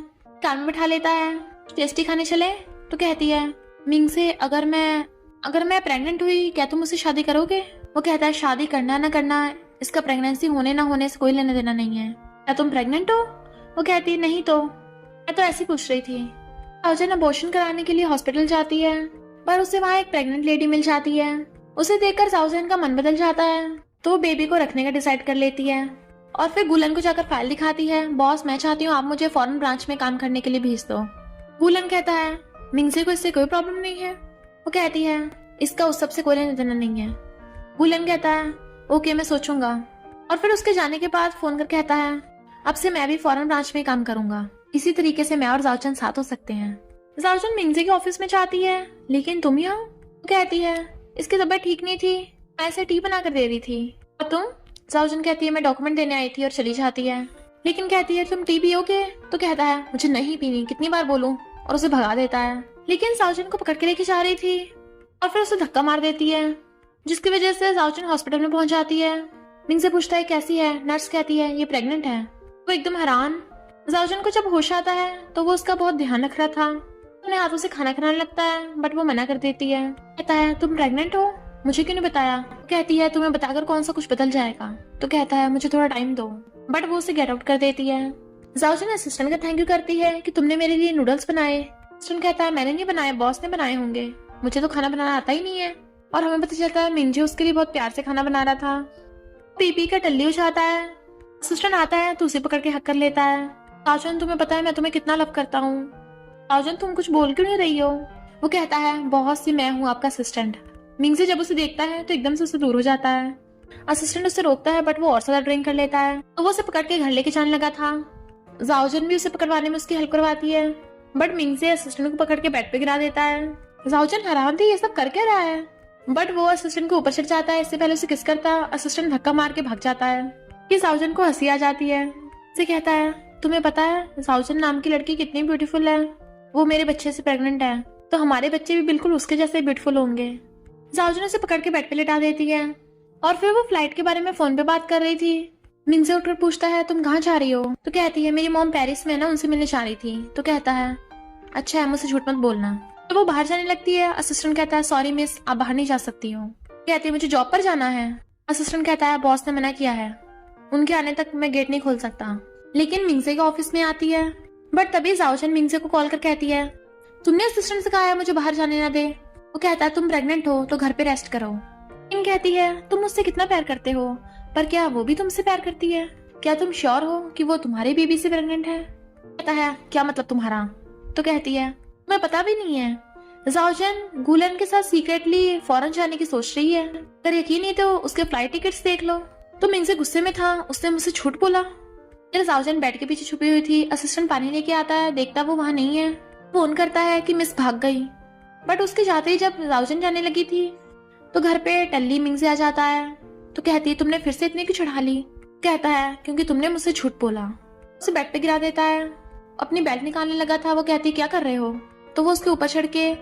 कार में बैठा लेता है, टेस्टी खाने चले। तो कहती है मिंग से अगर मैं प्रेग्नेंट हुई क्या तुम मुझसे शादी करोगे। वो कहता है शादी करना ना करना इसका प्रेगनेंसी होने ना होने से कोई लेना देना नहीं है। क्या तुम प्रेग्नेंट हो। वो कहती है नहीं। तो मैं तो ऐसी पूछ रही थी। जाओचन अबॉर्शन कराने के लिए हॉस्पिटल जाती है पर उसे वहाँ एक प्रेग्नेंट लेडी मिल जाती है। उसे देखकर जाओचन का मन बदल जाता है तो वो बेबी को रखने का डिसाइड कर लेती है, और फिर गुलन को जाकर फाइल दिखाती है। बॉस मैं चाहती हूँ आप मुझे फॉरेन ब्रांच में काम करने के लिए भेज दो। गुलन कहता है मिंगसे को इससे कोई प्रॉब्लम नहीं है। वो कहती है इसका उस सबसे कोई लेना देना नहीं है। गुलन कहता है ओके मैं सोचूंगा, और फिर उसके जाने के बाद फोन कर कहता है अब से मैं भी फॉरेन ब्रांच में काम करूंगा, इसी तरीके से मैं और जाओचन साथ हो सकते हैं। जाओचन मिंगसे के ऑफिस में जाती है लेकिन तुम यहाँ। वो कहती है इसकी तबीयत ठीक नहीं थी, मैं इसे टी बना कर दे रही थी। और तुम। जाओचन कहती है मैं डॉक्यूमेंट देने आई थी और चली जाती है। लेकिन कहती है तुम टी पियोगे। तो कहता है मुझे नहीं पीनी, कितनी बार बोलूं, और उसे भगा देता है। लेकिन जाओचन को पकड़ के लेके जा रही थी और फिर उसे धक्का मार देती है जिसकी वजह से जाओचन हॉस्पिटल में पहुंच जाती है। मिंग से पूछता है कैसी है। नर्स कहती है ये प्रेग्नेंट है। वो एकदम हैरान। जाओचन को जब होश आता है तो वो उसका बहुत ध्यान रख रहा था, अपने हाथों से खाना खिलाने लगता है बट वो मना कर देती है। कहता है तुम प्रेग्नेंट हो, मुझे क्यों नहीं बताया। कहती है तुम्हें बताकर कौन सा कुछ बदल जाएगा। तो कहता है मुझे थोड़ा टाइम दो, बट वो उसे गेट आउट कर देती है। जाओचन असिस्टेंट का थैंक यू करती है कि तुमने मेरे लिए नूडल्स बनाए। असिस्टेंट कहता है मैंने नहीं बनाए, बॉस ने बनाए होंगे, मुझे तो खाना बनाना आता ही नहीं है। और हमें पता चलता है मिंजी उसके लिए बहुत प्यार से खाना बना रहा था। पीपी का टल्ली हो जाता है। असिस्टेंट आता है तो उसे पकड़ के हक कर लेता है। जाओचन तुम्हें पता है मैं तुम्हें कितना लव करता हूँ। जाओचन तुम कुछ बोल क्यों नहीं रही हो। वो कहता है बहुत सी मैं हूँ आपका असिस्टेंट। मिंगजी जब उसे देखता है तो एकदम से उसे दूर हो जाता है। असिस्टेंट उसे रोकता है बट वो और ज्यादा ड्रिंक कर लेता है तो वो उसे पकड़ के घर लेके जाने लगा था। जाओचन भी उसे पकड़वाने में उसकी हेल्प करवाती है बट मिंगजी असिस्टेंट को पकड़ के बेड पे गिरा देता है। जाओचन हैरान थी ये सब कर क्या रहा है, बट वो असिस्टेंट को ऊपर चढ़ जाता है। इससे पहले उसे किस करता असिस्टेंट धक्का मार के भाग जाता है। कि जाओचन को हंसी आ जाती है। उसे कहता है तुम्हें पता है जाओचन नाम की लड़की कितनी ब्यूटीफुल है, वो मेरे बच्चे से प्रेग्नेंट है तो हमारे बच्चे भी बिल्कुल उसके जैसे ब्यूटीफुल होंगे। जाओचन उसे पकड़ के बेड पे लिटा देती है और फिर वो फ्लाइट के बारे में फोन पे बात कर रही थी। मिंगजे उठकर पूछता है तुम कहाँ जा रही हो। तो कहती है मेरी मॉम पेरिस में ना, उनसे मिलने जा रही थी। तो कहता है अच्छा है, मुझसे झूठ मत बोलना। तो वो बाहर जाने लगती है। असिस्टेंट कहता है सॉरी मिस आप बाहर नहीं जा सकती हो। कहती है मुझे जॉब पर जाना है। असिस्टेंट कहता है बॉस ने मना किया है, उनके आने तक मैं गेट नहीं खोल सकता। लेकिन मिंगसे के ऑफिस में आती है। बट तभी जाओचन मिंगसे को कॉल कर कहती है, तुमने असिस्टेंट से कहा है मुझे बाहर जाने ना दे। वो कहता है तुम प्रेग्नेंट हो तो घर पे रेस्ट करो। इन कहती है तुम मुझसे कितना प्यार करते हो, पर क्या वो भी तुमसे प्यार करती है? क्या तुम श्योर हो कि वो तुम्हारी बेबी से प्रेग्नेंट है? कहता है क्या मतलब तुम्हारा? तो कहती है तुम्हें पता भी नहीं है, जाओचन गुलन के साथ सीक्रेटली फॉरेन जाने की सोच रही है। अगर यकीन नहीं तो उसके फ्लाइट टिकट्स देख लो। तो मिंगसे गुस्से में था, उसने मुझसे झूठ बोला। फिर जाओचन बेड के पीछे छुपी हुई थी। असिस्टेंट पानी लेके आता है, देखता वो वहां नहीं है। फोन करता है कि मिस भाग गई। बट उसके जाते ही जब जाओचन जाने लगी थी तो घर पे टल्ली मिंगसे आ जाता है। तो कहती है तुमने फिर से इतनी क्यों चढ़ा ली? कहता है क्योंकि तुमने मुझसे झूठ बोला। उसे बेड पे गिरा देता है। अपनी बेल्ट निकालने लगा था। वो कहती है क्या कर रहे हो? तो वो उसके ऊपर चढ़ के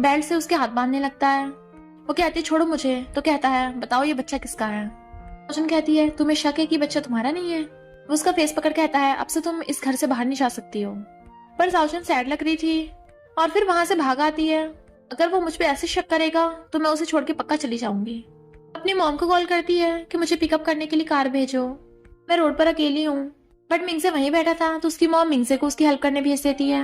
बेल्ट से उसके हाथ बांधने लगता है। वो कहती है छोड़ो मुझे। तो कहता है बताओ ये बच्चा किसका है? रोशन कहती है तुम्हें शक है कि बच्चा तुम्हारा नहीं है? वो उसका फेस पकड़ कहता है अब से तुम इस घर से बाहर नहीं जा सकती हो। पर जाओचन सैड लग रही थी और फिर वहां से भाग आती है। अगर वो मुझ पे ऐसे शक करेगा तो मैं उसे छोड़ के पक्का चली जाऊंगी। अपनी मॉम को कॉल करती है कि मुझे पिकअप करने के लिए कार भेजो, मैं रोड पर अकेली हूँ। बट मिंगसे वहीं बैठा था तो उसकी मॉम मिंगसे को उसकी हेल्प करने भेज देती है।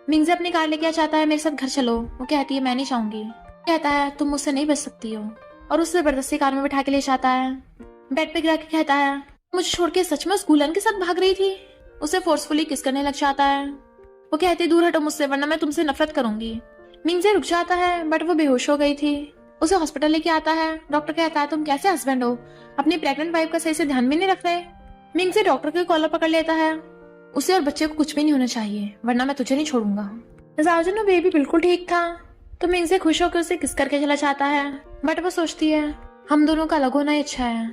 मिंगसे अपनी कार लेके आ चाहता है, मेरे साथ घर चलो। वो कहती है मैं नहीं चाहूंगी। कहता है तुम मुझसे नहीं बच सकती हो और उसे जबरदस्ती कार में बैठा के ले जाता है। बेड पे गिरा के कहता है मुझे छोड़ के सच में उस गुलन के साथ भाग रही थी। उसे फोर्सफुली किस करने लग जाता है। वो कहती है दूर हटो मुझसे वरना मैं तुमसे नफरत करूंगी। मिंगसे रुक जाता है बट वो बेहोश हो गई थी। उसे हॉस्पिटल लेके आता है। डॉक्टर कहता है तुम कैसे हस्बैंड हो, अपनी प्रेग्नेंट वाइफ का सही से ध्यान भी नहीं रख रहे। मिंगसे डॉक्टर के कॉलर पकड़ लेता है। उसे और बच्चे को कुछ भी नहीं होना चाहिए वरना मैं तुझे नहीं छोड़ूंगा। जाओजन का बेबी बिल्कुल ठीक था तो मिंगसे खुश होकर उसे किस करके चला जाता है। बट वो सोचती है हम दोनों का अलग होना ही अच्छा है।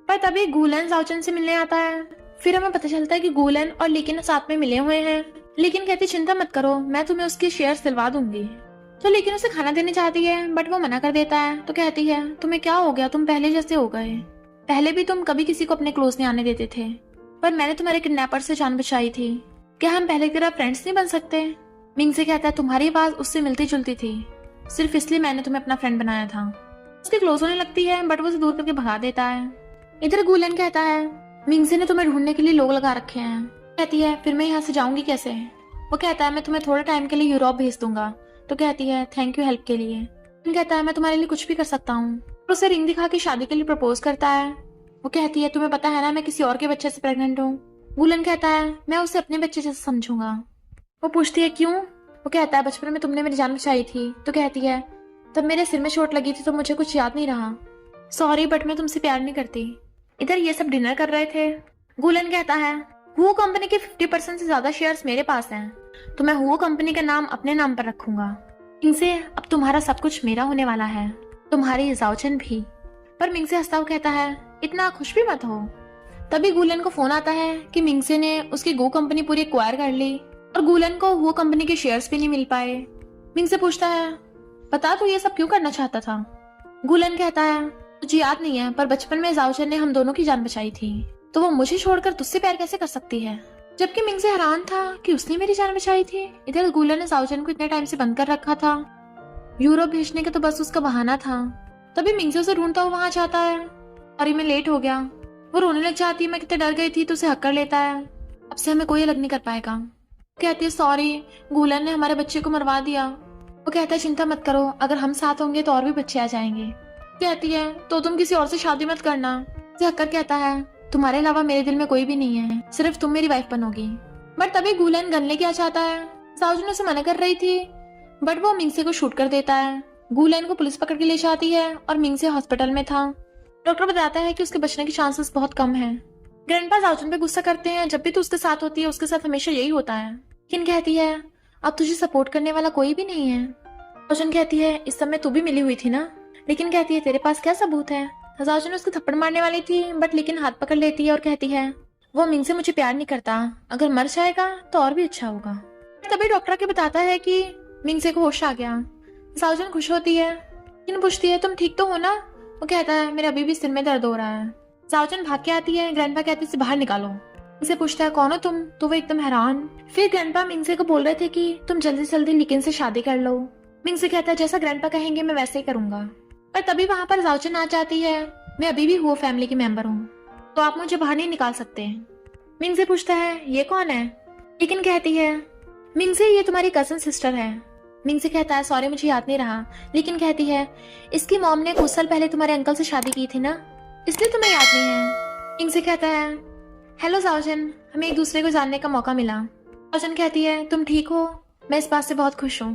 पर तभी गुलन जाओचन से मिलने आता है। फिर हमें पता चलता है कि गुलन और लेकिन साथ में मिले हुए हैं। लेकिन कहती चिंता मत करो मैं तुम्हें उसकी शेयर दिलवा दूंगी। तो लेकिन उसे खाना देने चाहती है बट वो मना कर देता है। तो कहती है तुम्हें क्या हो गया, तुम पहले जैसे हो गए। पहले भी तुम कभी किसी को अपने क्लोज नहीं आने देते थे, पर मैंने तुम्हारे किडनैपर से जान बचाई थी। क्या हम पहले की तरह फ्रेंड्स नहीं बन सकते? मिंगसे कहता है तुम्हारी आवाज उससे मिलती जुलती थी, सिर्फ इसलिए मैंने तुम्हें अपना फ्रेंड बनाया था। उसके क्लोज होने लगती है बट वो उसे दूर करके भगा देता है। इधर गुलन कहता है मिंगसे ने तुम्हें ढूंढने के लिए लोग लगा रखे हैं। कहती है फिर मैं यहाँ से जाऊंगी कैसे? वो कहता है मैं तुम्हें थोड़े टाइम के लिए यूरोप भेज दूंगा। तो कहती है थैंक यू हेल्प के लिए। कहता है मैं तुम्हारे लिए कुछ भी कर सकता हूँ। उसे रिंग दिखा के शादी के लिए प्रपोज करता है। वो कहती है तुम्हें पता है ना मैं किसी और के बच्चे से प्रेग्नेंट हूँ। गुलन कहता है मैं उसे अपने बच्चे जैसे समझूंगा। वो पूछती है क्यों? वो कहता है बचपन में तुमने मेरी जान बचाई थी। तो कहती है तब मेरे सिर में चोट लगी थी तो मुझे कुछ याद नहीं रहा, सॉरी बट मैं तुमसे प्यार नहीं करती। इधर ये सब डिनर कर रहे थे। गुलन कहता है हुओ कंपनी के 50% से ज्यादा शेयर्स मेरे पास हैं, तो मैं हुओ कंपनी का नाम अपने नाम पर रखूंगा। मिंगसे अब तुम्हारा सब कुछ मेरा होने वाला है, तुम्हारी जाओचन भी। पर मिंगसे हंसता हुआ कहता है इतना खुश भी मत हो। तभी गुलन को फोन आता है कि मिंगसे ने उसकी गो कंपनी पूरी एक्वायर कर ली और गुलन को हुओ कंपनी के शेयर्स भी नहीं मिल पाए। मिंगसे पूछता है बता तू ये सब क्यों करना चाहता था? गुलन कहता है तुझे याद नहीं है पर बचपन में जाओचन ने हम दोनों की जान बचाई थी, तो वो मुझे छोड़कर तुझसे प्यार कैसे कर सकती है? जबकि मिंगसे हैरान था कि उसने मेरी जान बचाई थी। इधर गुलन ने जाओचन को इतने टाइम से बंद कर रखा था, यूरोप भेजने का तो बस उसका बहाना था। तभी मिंगसे उसे ढूंढता हुआ वहां जाता है। अरे मैं लेट हो गया। वो रोने लग जाती है मैं कितने डर गई थी, तो उसे हक कर लेता है। अब से हमें कोई अलग नहीं कर पाएगा। कहती है सॉरी गुलन ने हमारे बच्चे को मरवा दिया। वो कहता है चिंता मत करो, अगर हम साथ होंगे तो और भी बच्चे आ जाएंगे। कहती है तो तुम किसी और से शादी मत करना। उसे हक कर कहता है तुम्हारे अलावा मेरे दिल में कोई भी नहीं है, सिर्फ तुम मेरी वाइफ बनोगी। बट तभी गुलन गन लेके आ जाता है। जाओचन उसे मना कर रही थी बट वो मिंगसे को शूट कर देता है। गुलन को पुलिस पकड़ के ले जाती है और मिंगसे हॉस्पिटल में था। डॉक्टर बताता है कि उसके बचने के चांसेस बहुत कम हैं। ग्रैंडपा जाओचन पे गुस्सा करते हैं, जब भी तू उसके साथ होती है उसके साथ हमेशा यही होता है। लेकिन कहती है अब तुझे सपोर्ट करने वाला कोई भी नहीं है। जाओचन कहती है इस समय तू भी मिली हुई थी ना। लेकिन कहती है तेरे पास क्या सबूत है? जाओचन उसको थप्पड़ मारने वाली थी बट लेकिन हाथ पकड़ लेती है और कहती है वो मिंगसे मुझे प्यार नहीं करता, अगर मर जाएगा तो और भी अच्छा होगा। तभी डॉक्टर के बताता है कि मिंगसे को होश आ गया। जाओचन खुश होती है लेकिन पूछती है तुम ठीक तो हो ना? वो कहता है मेरे अभी भी सिर में दर्द हो रहा है। जाओचन भाग के आती है। ग्रैंडपा कहती है इसे बाहर निकालो। मिंगसे पूछता है कौन हो तुम? तो वो एकदम हैरान। फिर ग्रैंडपा मिंगसे को बोल रहे थे कि तुम जल्दी से जल्दी लेकिन से शादी कर लो। मिंगसे कहता है जैसा ग्रैंडपा कहेंगे मैं वैसे ही करूंगा। पर तभी वहां पर जाओचन आ जाती है। मैं अभी भी हुओ फैमिली की मेंबर हूँ, तो आप मुझे बाहर नहीं निकाल सकते। मिंग से पूछता है ये कौन है, लेकिन कहती है मिंग से ये तुम्हारी कजन सिस्टर है। मिंग से कहता है सॉरी मुझे याद नहीं रहा, लेकिन कहती है इसकी मॉम ने कुछ साल पहले तुम्हारे अंकल से शादी की थी ना, इसलिए तुम्हें याद नहीं है। मिंग से कहता है हेलो जाओजन, हमें एक दूसरे को जानने का मौका मिला। जाओजन कहती है तुम ठीक हो, मैं इस बात से बहुत खुश हूँ।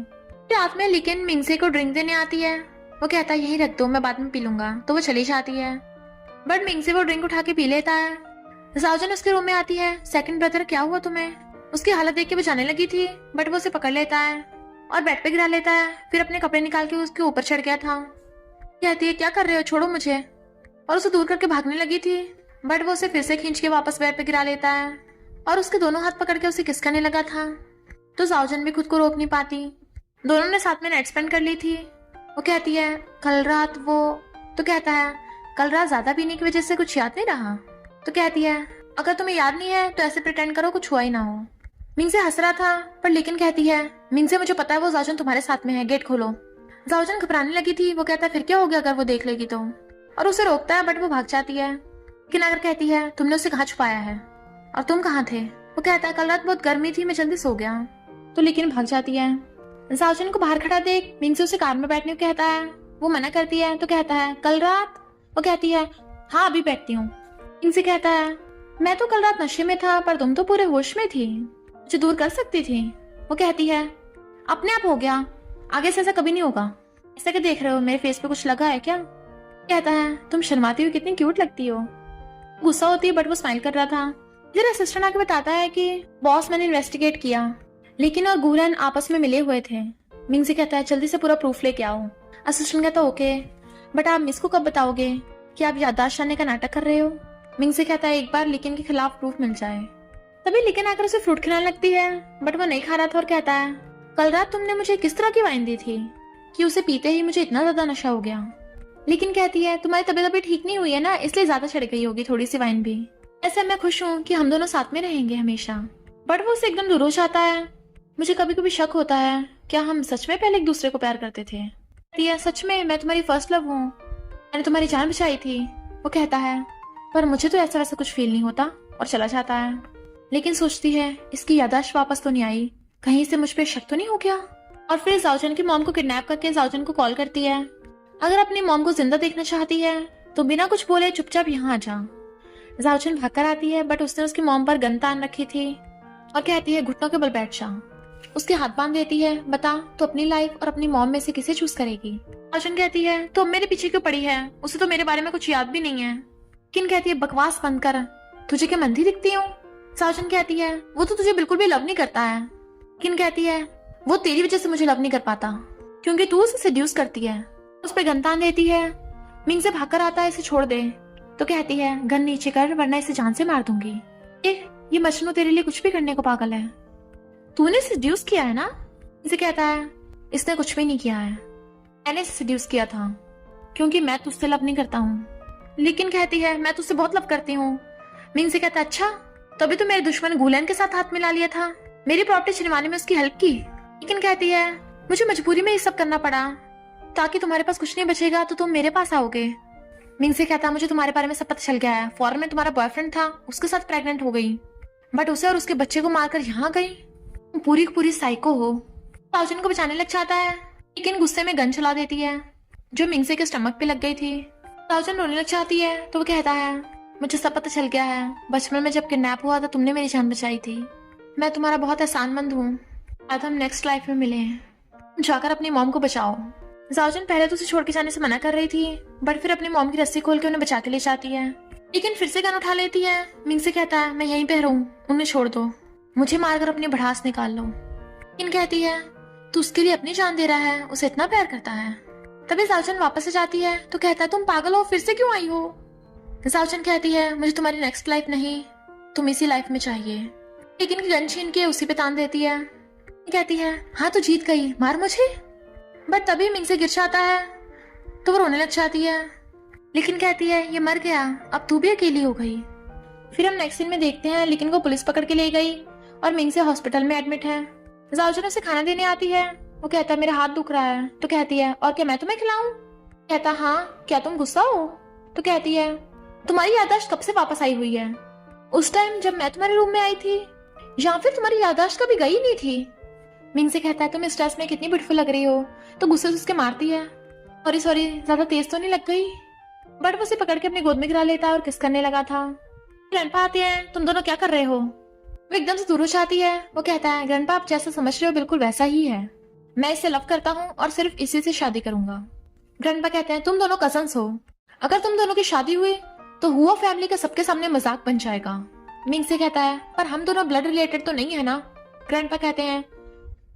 रात में लेकिन मिंग से को ड्रिंक देने आती है। वो कहता है यही रख दो, मैं बाद में पी लूंगा, तो वो चली जाती है। बट मिंग से वो ड्रिंक उठा के पी लेता है। जाओजन उसके रूम में आती है। सेकंड ब्रदर क्या हुआ तुम्हें? उसकी हालत देख के वो जाने लगी थी, बट वो उसे पकड़ लेता है और बेड पे गिरा लेता है, फिर अपने कपड़े निकाल के उसके ऊपर चढ़ गया था। कहती है क्या कर रहे हो, छोड़ो मुझे, और उसे दूर करके भागने लगी थी, बट वो उसे फिर से खींच के वापस बेड पे गिरा लेता है और उसके दोनों हाथ पकड़ के उसे किस करने लगा था। तो जाओजन भी खुद को रोक नहीं पाती। दोनों ने साथ में नाइट स्पेंड कर ली थी। वो कहती है कल रात वो, तो कहता है कल रात ज्यादा पीने की वजह से कुछ याद नहीं रहा। तो कहती है अगर तुम्हें याद नहीं है तो ऐसे प्रिटेंड करो कुछ हुआ ही ना हो। मिंग से हंस रहा था, पर लेकिन कहती है मिंग से मुझे पता है वो जाओजन तुम्हारे साथ में है, गेट खोलो। जाओजन घबराने लगी थी। वो कहता है फिर क्या हो गया अगर वो देख लेगी तो, और उसे रोकता है, बट वो भाग जाती है। लेकिन अगर कहती है तुमने उसे कहाँ छुपाया है और तुम कहाँ थे? वो कहता है कल रात बहुत गर्मी थी, मैं जल्दी सो गया। तो लेकिन भाग जाती है। जाओजन को बाहर खड़ा देख मिंग से उसे कार में बैठने को कहता है। वो मना करती है। तो कहता है कल रात? वो कहती है हाँ अभी बैठती हूँ। मिंग से कहता है मैं तो कल रात नशे में था, पर तुम तो पूरे होश में थी, मुझे दूर कर सकती थी। वो कहती है अपने आप हो गया, आगे से ऐसा कभी नहीं होगा। ऐसा क्या देख रहे हो, मेरे फेस पे कुछ लगा है क्या? कहता है तुम शर्माती हुई कितनी क्यूट लगती हो। गुस्सा होती है, बट वो स्माइल कर रहा था। फिर असिस्टेंट आके बताता है कि बॉस मैंने इन्वेस्टिगेट किया, लेकिन और गुलन आपस में मिले हुए थे। मिंग से कहता है जल्दी से पूरा प्रूफ लेके आओ। असिस्टेंट कहता है ओके, बट आप मिस को कब बताओगे कि आप याददाश्त जानने का नाटक कर रहे हो? मिंग से कहता है एक बार लिकिन के खिलाफ प्रूफ मिल जाए। तभी लिकिन आकर उसे फ्रूट खिलाने लगती है, बट वो नहीं खा रहा था और कहता है कल रात तुमने मुझे किस तरह की वाइन दी थी कि उसे पीते ही मुझे इतना ज्यादा नशा हो गया। लेकिन कहती है तुम्हारी तबीयत अभी ठीक नहीं हुई है ना, इसलिए ज्यादा चढ़ गई होगी थोड़ी सी वाइन भी। ऐसे मैं खुश हूँ कि हम दोनों साथ में रहेंगे हमेशा। बट वो उसे एकदम दूर हो जाता है। मुझे कभी कभी शक होता है क्या हम सच में पहले एक दूसरे को प्यार करते थे? कहती है सच में मैं तुम्हारी फर्स्ट लव हूँ, मैंने तुम्हारी जान बचाई थी। वो कहता है पर मुझे तो ऐसा वैसा कुछ फील नहीं होता, और चला जाता है। लेकिन सोचती है इसकी याददाश्त वापस तो नहीं आई, कहीं से मुझ पे शक तो नहीं हो गया। और फिर जाओजन की मॉम को किडनैप करके जाओजन को कॉल करती है। अगर अपनी मॉम को जिंदा देखना चाहती है तो बिना कुछ बोले चुपचाप यहाँ आ जा। जाओजन भागकर आती है, बट उसने उसकी मॉम पर गन तान रखी थी और कहती है घुटनों के बल बैठ जा। उसके हाथ बांध देती है। बता तो अपनी लाइफ और अपनी मॉम में से किसे चूज करेगी? जाओजन कहती है तो मेरे पीछे क्यों पड़ी है, उसे तो मेरे बारे में कुछ याद भी नहीं है। किन कहती है बकवास बंद कर, तुझे क्या मंदी दिखती हूँ? जाओजन कहती है वो तो तुझे बिल्कुल भी लव नहीं करता है। किन कहती है वो तेरी वजह से मुझे लव नहीं कर पाता, क्योंकि तू उसे सेड्यूस करती है। उस पर गन तान देती है। मिंग से भागकर आता है इसे छोड़ दे। तो कहती है गन नीचे कर वरना इसे जान से मार दूंगी। ये मजनू तेरे लिए कुछ भी करने को पागल है, तूने सेड्यूस किया है ना? इसे कहता है इसने कुछ भी नहीं किया है, मैंने इसे सेड्यूस किया था, क्योंकि मैं तुझसे लव नहीं करता हूँ। लेकिन कहती है मैं तुझसे बहुत लव करती हूँ। मिंग से कहता है अच्छा, तभी तो मेरे दुश्मन गुलेन के साथ हाथ मिला लिया था, मेरी प्रॉपर्टी छिनवाने में उसकी हेल्प की। लेकिन कहती है मुझे मजबूरी में ये सब करना पड़ा, ताकि तुम्हारे पास कुछ नहीं बचेगा तो तुम मेरे पास आओगे। मिंग से कहता मुझे तुम्हारे बारे में सब पता चल गया है, फॉरेन में तुम्हारा बॉयफ्रेंड था, उसके साथ प्रेग्नेंट हो गई, बट उसे और उसके बच्चे को मारकर यहाँ गई, तुम पूरी की पूरी साइको हो। जाओजन को बचाने लग जाता है, लेकिन गुस्से में गन चला देती है जो मिंग से के स्टमक पे लग गई थी। जाओजन रोने लग जाती है। तो वो कहता है मुझे सब पता चल गया है, बचपन में जब किडनैप हुआ था तुमने मेरी जान बचाई थी, मैं तुम्हारा बहुत एहसानमंद हूँ, आज हम नेक्स्ट लाइफ में मिले हैं, जाकर अपनी मॉम को बचाओ। जाओजन पहले तो उसे छोड़ के जाने से मना कर रही थी, बट फिर अपनी मॉम की रस्सी खोल के उन्हें बचा के ले जाती है, लेकिन फिर से गन उठा लेती है। मिंग से कहता है मैं यहीं पे रहूं, उन्हें छोड़ दो, मुझे मारकर अपनी भड़ास निकाल लो। किन कहती है तू उसके लिए अपनी जान दे रहा है, उसे इतना प्यार करता है। तभी जाओजन वापस आ जाती है। तो कहता है तुम पागल हो, फिर से क्यों आई हो? जाओजन कहती है मुझे तुम्हारी नेक्स्ट लाइफ नहीं, तुम इसी लाइफ में चाहिए। लेकिन गन छीन के उसी पे तान देती है। कहती है हाँ तो जीत गई, मार मुझे। बट तभी मिंग से गिर जाता है तो वो रोने लग जाती है। लेकिन कहती है ये मर गया, अब तू भी अकेली हो गई। फिर हम नेक्स्ट सीन में देखते हैं लेकिन को पुलिस पकड़ के ले गई और मिंग से हॉस्पिटल में एडमिट है। जाओजन उसे खाना देने आती है। वो कहता है मेरा हाथ दुख रहा है। तो कहती है और क्या मैं तुम्हें खिलाऊं? कहता हाँ, क्या तुम गुस्सा हो? तो कहती है तुम्हारी याददाश्त कब से वापस आई हुई है, उस टाइम जब मैं तुम्हारे रूम में आई थी, या फिर तुम्हारी याददाश्त कभी गई नहीं थी? मिंग से कहता है तुम इस ड्रेस में कितनी ब्यूटीफुल लग रही हो, तो गुस्से से उसके मारती है। सॉरी ज्यादा तेज तो नहीं लग गई? बट वो उसे पकड़ के अपनी गोद में गिरा लेता है और किस करने लगा था। ग्रैंडपा आते हैं, तुम दोनों क्या कर रहे हो? वो एकदम से दूर हो जाती है। वो कहता है ग्रैंडपा आप जैसा समझ रहे हो बिल्कुल वैसा ही है, मैं इससे लव करता हूँ और सिर्फ इसी से शादी करूंगा। ग्रैंडपा कहते हैं तुम दोनों कजन्स हो, अगर तुम दोनों की शादी हुई तो हुआ फैमिली का सबके सामने मजाक बन जाएगा। मिंग से कहता है पर हम दोनों ब्लड रिलेटेड तो नहीं है ना? ग्रैंडपा कहते हैं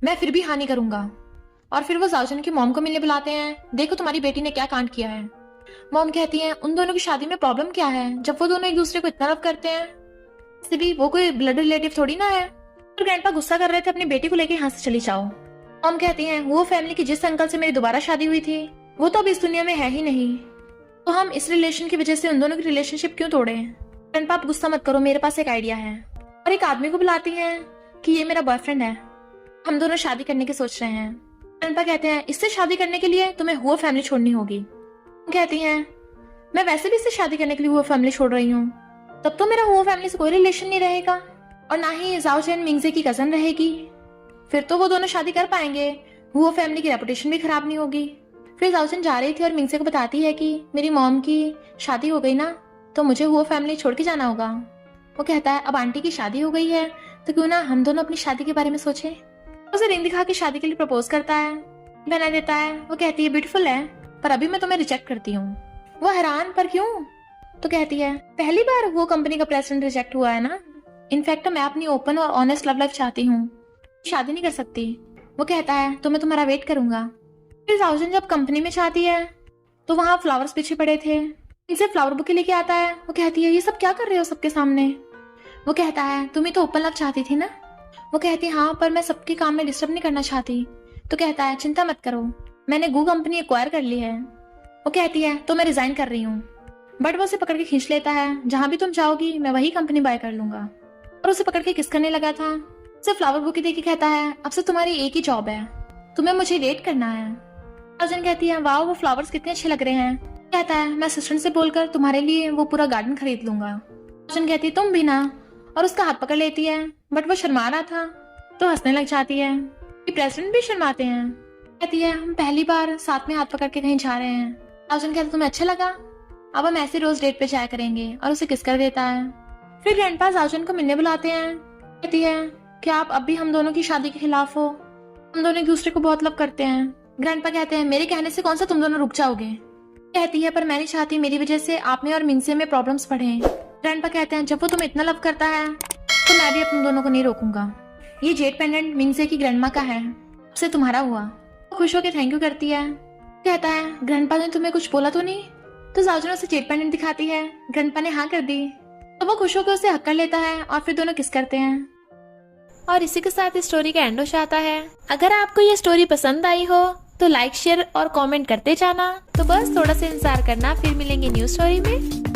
मैं फिर भी हानि करूंगा। और फिर वो जाओजन की मॉम को मिलने बुलाते हैं। देखो तुम्हारी बेटी ने क्या कांड किया है। मॉम कहती है उन दोनों की शादी में प्रॉब्लम क्या है जब वो दोनों एक दूसरे को इतना लव करते हैं, इससे भी वो कोई ब्लड रिलेटिव थोड़ी ना है। और ग्रैंडपा गुस्सा कर रहे थे अपनी बेटी को लेकर यहाँ से चली जाओ। मॉम कहती हैं वो फैमिली की जिस अंकल से मेरी दोबारा शादी हुई थी वो तो अब इस दुनिया में है ही नहीं, तो हम इस रिलेशन की वजह से उन दोनों की रिलेशनशिप क्यों तोड़े? ग्रैंडपा आप गुस्सा मत करो, मेरे पास एक आइडिया है। और एक आदमी को बुलाती हैं कि ये मेरा बॉयफ्रेंड है, हम दोनों शादी करने की सोच रहे हैं। ग्रैंडपा कहते हैं इससे शादी करने के लिए तुम्हें हुआ फैमिली छोड़नी होगी। कहती हैं मैं वैसे भी इससे शादी करने के लिए हुआ फैमिली छोड़ रही हूँ, तब तो मेरा हुआ फैमिली से कोई रिलेशन नहीं रहेगा और ना ही जाओजन मिंगजे की कजन रहेगी, फिर तो वो दोनों शादी कर पाएंगे, हुआ फैमिली की रेपुटेशन भी खराब नहीं होगी। फिर जाओजन जा रही थी और मिंगजे को बताती है कि मेरी मॉम की शादी हो गई ना, तो मुझे हुआ फैमिली छोड़ के जाना होगा। वो कहता है अब आंटी की शादी हो गई है तो क्यों ना हम दोनों अपनी शादी के बारे में सोचे। उसे रिंग दिखा के शादी के लिए प्रपोज करता है, बना देता है। वो कहती है ब्यूटीफुल है पर अभी मैं तुम्हें रिजेक्ट करती हूँ। वो हैरान पर क्यों? तो कहती है पहली बार वो कंपनी का प्रेसिडेंट रिजेक्ट हुआ है ना, इनफैक्ट मैं अपनी ओपन और ऑनेस्ट लव लाइफ चाहती हूँ, शादी नहीं कर सकती। वो कहता है तो मैं तुम्हारा वेट करूंगा। फिर जाओजन जब कंपनी में जाती है तो वहाँ फ्लावर्स पीछे पड़े थे, इनसे फ्लावर बुके लेके आता है। वो कहती है ये सब क्या कर रहे हो सबके सामने? वो कहता है तुम ही तो ओपन लव चाहती थी ना? वो कहती है हाँ पर मैं सबके काम में डिस्टर्ब नहीं करना चाहती। तो कहता है चिंता मत करो, मैंने गू कंपनी एक्वायर कर ली है। वो कहती है तो मैं रिजाइन कर रही हूँ, बट वो उसे पकड़ के खींच लेता है, जहां भी तुम जाओगी मैं वही कंपनी बाय कर लूंगा। और उसे पकड़ के किस करने लगा था। उसे फ्लावर बुके देके कहता है अब से तुम्हारी एक ही जॉब है, तुम्हें मुझे डेट करना है। अर्जुन कहती है वाह वो फ्लावर्स कितने अच्छे लग रहे हैं। कहता है मैं असिस्टेंट से बोलकर तुम्हारे लिए वो पूरा गार्डन खरीद लूंगा। अर्जुन कहती है तुम भी ना, और उसका हाथ पकड़ लेती है, बट वो शर्मा रहा था तो हंसने लग जाती है। प्रेसिडेंट भी शर्माते हैं। कहती है हम पहली बार साथ में हाथ पकड़ के कहीं जा रहे हैं। अर्जुन कहता तुम्हें अच्छा लगा, अब हम ऐसे रोज डेट पे जाया करेंगे, और उसे किस कर देता है। फिर ग्रैंडपा अर्जुन को मिलने बुलाते हैं। कहती है क्या आप अब भी हम दोनों की शादी के खिलाफ हो? हम दोनों एक दूसरे को बहुत लव करते हैं। ग्रैंडपा कहते हैं मेरे कहने से कौन सा तुम दोनों रुक जाओगे? कहती है पर मैं नहीं चाहती मेरी वजह से आप में और मिंगसे में प्रॉब्लम्स बढ़े। ग्रैंडपा कहते हैं जब वो तुम्हें इतना लव करता है तो मैं भी अपने दोनों को नहीं रोकूंगा। ये जेड पेंडेंट मिंगसे की ग्रैंडमा का है, उससे तुम्हारा हुआ। वो खुश होकर थैंक यू करती है। कहता है ग्रैंडपा ने तुम्हें कुछ बोला तो नहीं? तो जाओजन उसे जेड पेंडेंट दिखाती है। ग्रैंडपा ने हाँ कर दी, तो वो खुश होकर उसे हक कर लेता है और फिर दोनों किस करते हैं। और इसी के साथ इस स्टोरी का एंड हो जाता है। अगर आपको ये स्टोरी पसंद आई हो तो लाइक शेयर और कमेंट करते जाना। तो बस थोड़ा सा इंतजार करना, फिर मिलेंगे न्यू स्टोरी में।